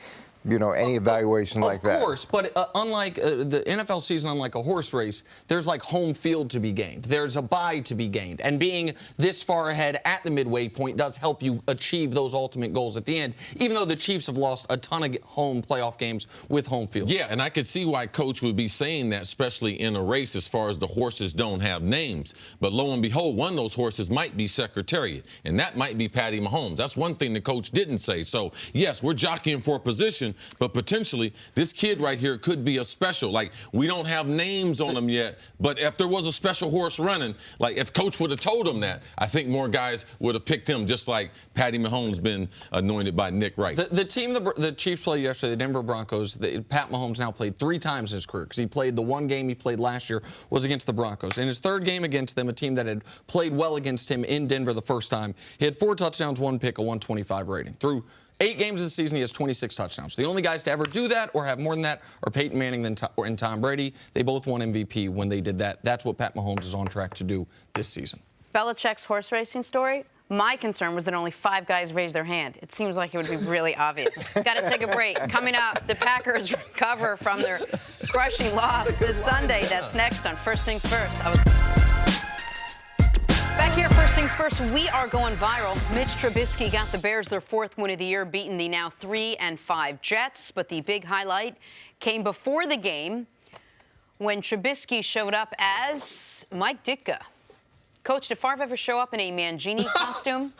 evaluation like that. Of course, but unlike the NFL season, unlike a horse race, there's like home field to be gained. There's a bye to be gained. And being this far ahead at the midway point does help you achieve those ultimate goals at the end, even though the Chiefs have lost a ton of home playoff games with home field. Yeah, and I could see why Coach would be saying that, especially in a race as far as the horses don't have names. But lo and behold, one of those horses might be Secretariat, and that might be Patty Mahomes. That's one thing the coach didn't say. So, yes, we're jockeying for a position, but potentially this kid right here could be a special. Like, we don't have names on him yet, but if there was a special horse running, like if Coach would have told him that, I think more guys would have picked him, just like Patty Mahomes been anointed by Nick Wright. The team the Chiefs played yesterday, the Denver Broncos, Pat Mahomes now played 3 times in his career, because he played the one game he played last year was against the Broncos. In his 3rd game against them, a team that had played well against him in Denver the first time, he had 4 touchdowns, 1 pick, a 125 rating. Through 8 games of the season, he has 26 touchdowns. The only guys to ever do that or have more than that are Peyton Manning and Tom Brady. They both won MVP when they did that. That's what Pat Mahomes is on track to do this season. Belichick's horse racing story, my concern was that only 5 guys raised their hand. It seems like it would be really obvious. Got to take a break. Coming up, the Packers recover from their crushing loss this Sunday. That's next on First Things First. Back here, First Things First, we are going viral. Mitch Trubisky got the Bears their 4th win of the year, beating the now 3-5 Jets. But the big highlight came before the game when Trubisky showed up as Mike Ditka. Coach, did Favre ever show up in a Mangini costume?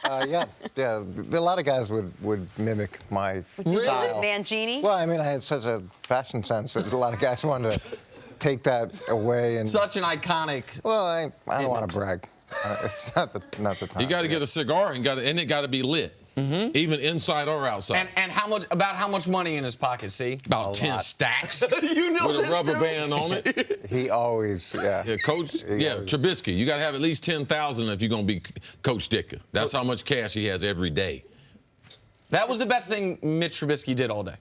Yeah. A lot of guys would mimic my style. Mangini? Well, I mean, I had such a fashion sense that a lot of guys wanted to take that away. And such an iconic. Well, I don't want to brag. It's not the time. You got to get a cigar and it got to be lit. Even inside or outside. And how much money in his pocket, see? About 10 stacks. You know with a rubber band on it. He always, Coach, Trubisky, you got to have at least 10,000 if you're going to be Coach Ditka. That's how much cash he has every day. That was the best thing Mitch Trubisky did all day.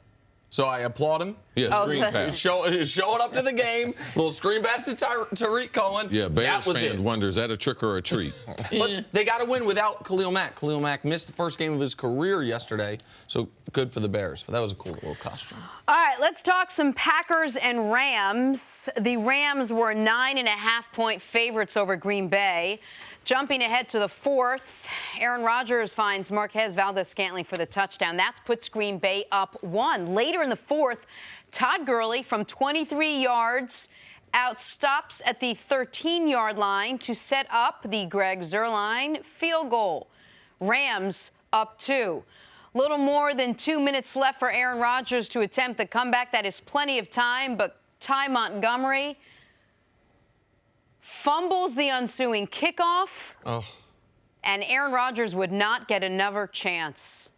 So I applaud him. Yeah, screen pass. Showing up to the game, little screen pass to Tariq Cohen. Yeah, Bears fans wonder, is that a trick or a treat? But they got to win without Khalil Mack. Khalil Mack missed the first game of his career yesterday, so good for the Bears. But that was a cool little costume. All right, let's talk some Packers and Rams. The Rams were 9.5-point favorites over Green Bay. Jumping ahead to the 4th, Aaron Rodgers finds Marquez Valdes-Scantling for the touchdown. That puts Green Bay up 1. Later in the 4th, Todd Gurley from 23 yards out stops at the 13-yard line to set up the Greg Zuerlein field goal. Rams up 2. Little more than 2 minutes left for Aaron Rodgers to attempt the comeback. That is plenty of time, but Ty Montgomery fumbles the ensuing kickoff, and Aaron Rodgers would not get another chance.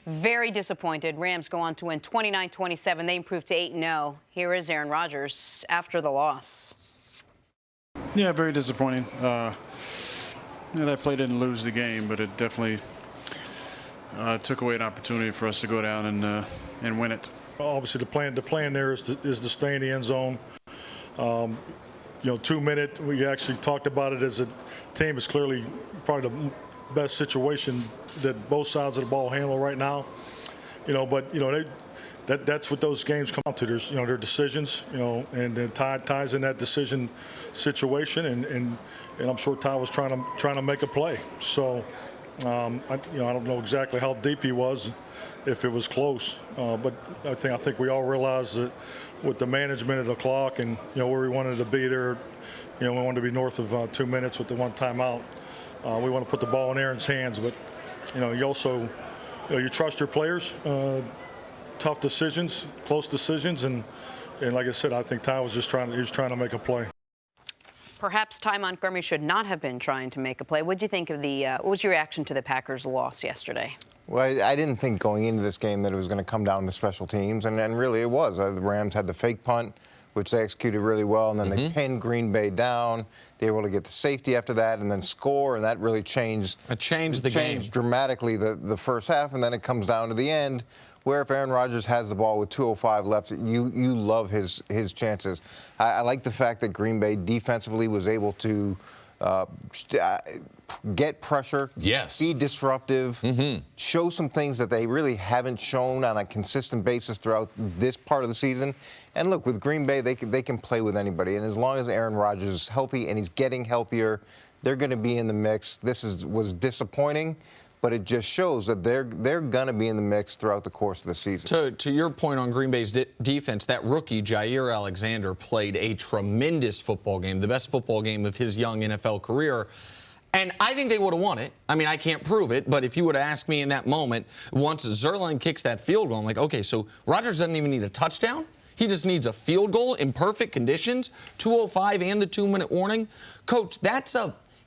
Very disappointed. Rams go on to win 29-27. They improve to 8-0. Here is Aaron Rodgers after the loss. Yeah, very disappointing. That play didn't lose the game, but it definitely took away an opportunity for us to go down and win it. Obviously, the plan there is to stay in the end zone. 2 minute. We actually talked about it as a team. It's clearly probably the best situation that both sides of the ball handle right now. That's what those games come to. There's their decisions. And then Ty's in that decision situation, and I'm sure Ty was trying to make a play. So. I don't know exactly how deep he was, if it was close, but I think we all realized that with the management of the clock and where we wanted to be there, we wanted to be north of 2 minutes with the one timeout. We want to put the ball in Aaron's hands, but you also you trust your players. Tough decisions, close decisions, and like I said, I think Ty was just trying to make a play. Perhaps Ty Montgomery should not have been trying to make a play. What did you think of what was your reaction to the Packers' loss yesterday? Well, I didn't think going into this game that it was going to come down to special teams, and really it was. The Rams had the fake punt, which they executed really well, and then they pinned Green Bay down. They were able to get the safety after that and then score, and that really changed the game dramatically the first half, and then it comes down to the end, where if Aaron Rodgers has the ball with 2:05 left, you love his chances. I like the fact that Green Bay defensively was able to get pressure, be disruptive, show some things that they really haven't shown on a consistent basis throughout this part of the season. And look, with Green Bay, they can play with anybody. And as long as Aaron Rodgers is healthy and he's getting healthier, they're going to be in the mix. This was disappointing, but it just shows that they're going to be in the mix throughout the course of the season. To your point on Green Bay's defense, that rookie, Jair Alexander, played a tremendous football game, the best football game of his young NFL career. And I think they would have won it. I mean, I can't prove it, but if you would have asked me in that moment, once Zuerlein kicks that field goal, I'm like, okay, so Rodgers doesn't even need a touchdown. He just needs a field goal in perfect conditions, 2:05 and the 2-minute warning. Coach, that's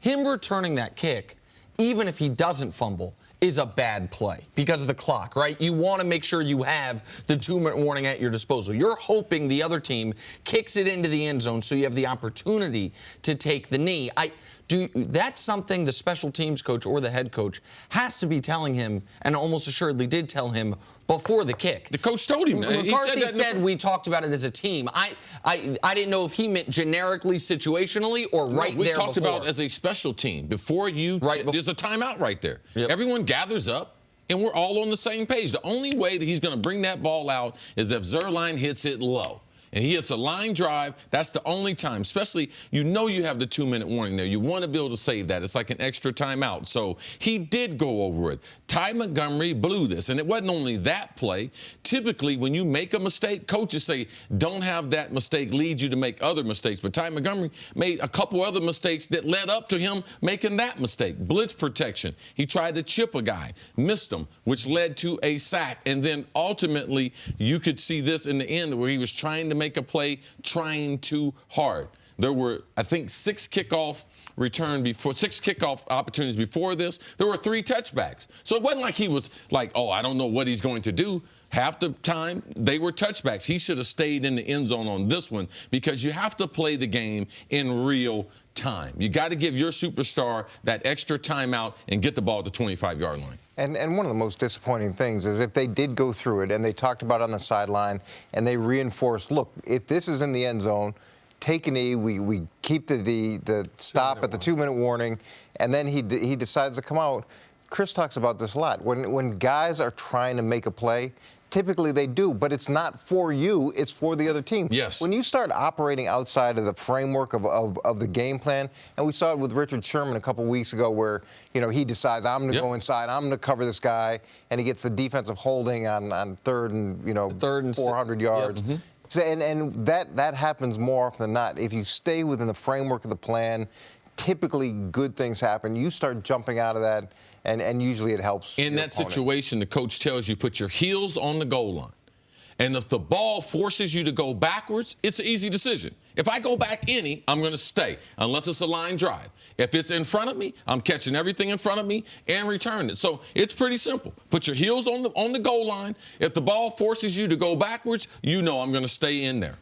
him returning that kick, even if he doesn't fumble, is a bad play because of the clock, right? You want to make sure you have the 2-minute warning at your disposal. You're hoping the other team kicks it into the end zone so you have the opportunity to take the knee. That's something the special teams coach or the head coach has to be telling him, and almost assuredly did tell him before the kick. The coach told him. McCarthy said we talked about it as a team. I didn't know if he meant generically, situationally, or right there we talked before. about as a special team. Before you, there's a timeout right there. Yep. Everyone gathers up, and we're all on the same page. The only way that he's going to bring that ball out is if Zuerlein hits it low. And he hits a line drive. That's the only time, especially you have the 2-minute warning there. You want to be able to save that. It's like an extra timeout. So he did go over it. Ty Montgomery blew this. And it wasn't only that play. Typically, when you make a mistake, coaches say don't have that mistake lead you to make other mistakes. But Ty Montgomery made a couple other mistakes that led up to him making that mistake. Blitz protection. He tried to chip a guy, missed him, which led to a sack. And then ultimately, you could see this in the end where he was trying to make a play, trying too hard. There were, I think, 6 kickoff opportunities before this. There were 3 touchbacks. So it wasn't like he was like, oh, I don't know what he's going to do. Half the time, they were touchbacks. He should have stayed in the end zone on this one because you have to play the game in real time. You got to give your superstar that extra timeout and get the ball at the 25-yard line. And one of the most disappointing things is if they did go through it and they talked about it on the sideline and they reinforced, look, if this is in the end zone, take a knee, we keep the stop at the 2-minute warning, and then he decides to come out. Cris talks about this a lot. When guys are trying to make a play, typically they do, but it's not for you, it's for the other team. Yes. When you start operating outside of the framework of the game plan, and we saw it with Richard Sherman a couple weeks ago where, he decides, I'm going to go inside, I'm going to cover this guy, and he gets the defensive holding on third and 400 yards. Yep. So, and that happens more often than not. If you stay within the framework of the plan, typically good things happen. You start jumping out of that, and usually it helps. In that situation, the coach tells you put your heels on the goal line. And if the ball forces you to go backwards, it's an easy decision. If I go back I'm going to stay, unless it's a line drive. If it's in front of me, I'm catching everything in front of me and returning it. So it's pretty simple. Put your heels on the goal line. If the ball forces you to go backwards, you know I'm going to stay in there.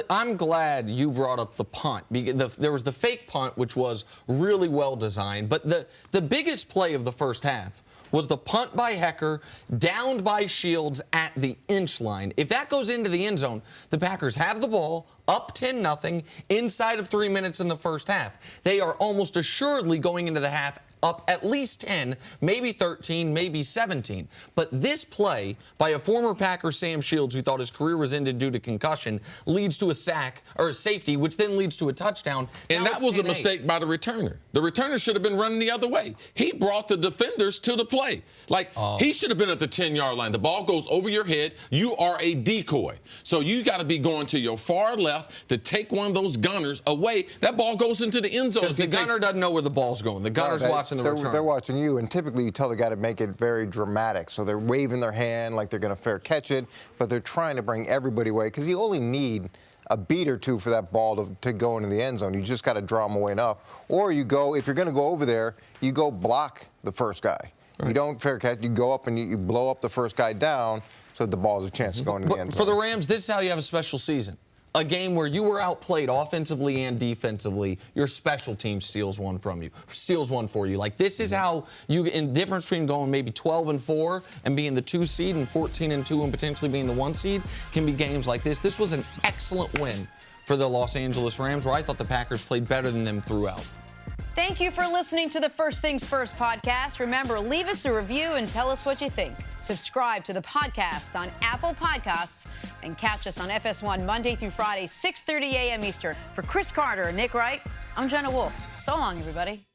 I'm glad you brought up the punt. There was the fake punt, which was really well designed. But the biggest play of the first half was the punt by Hecker, downed by Shields at the inch line. If that goes into the end zone, the Packers have the ball, up 10-0, inside of 3 minutes in the first half. They are almost assuredly going into the half up at least 10, maybe 13, maybe 17. But this play by a former Packer, Sam Shields, who thought his career was ended due to concussion, leads to a sack or a safety, which then leads to a touchdown. And that was a mistake by the returner. The returner should have been running the other way. He brought the defenders to the play. He should have been at the 10-yard line. The ball goes over your head. You are a decoy. So you got to be going to your far left to take one of those gunners away. That ball goes into the end zone. Because the gunner doesn't know where the ball's going. The gunner's watching the return. They're watching you, and typically you tell the guy to make it very dramatic. So they're waving their hand like they're going to fair catch it, but they're trying to bring everybody away because you only need a beat or two for that ball to go into the end zone. You just got to draw them away enough. Or you go, if you're going to go over there, you go block the first guy. Right. You don't fair catch. You go up and you blow up the first guy down so the ball has a chance to go into the end zone. For the Rams, this is how you have a special season. A game where you were outplayed offensively and defensively, your special team steals one for you. Like, this is how the difference between going maybe 12-4 and being the 2 seed and 14-2 and potentially being the 1 seed can be games like this. This was an excellent win for the Los Angeles Rams, where I thought the Packers played better than them throughout. Thank you for listening to the First Things First podcast. Remember, leave us a review and tell us what you think. Subscribe to the podcast on Apple Podcasts and catch us on FS1 Monday through Friday, 6:30 a.m. Eastern. For Cris Carter and Nick Wright, I'm Jenna Wolfe. So long, everybody.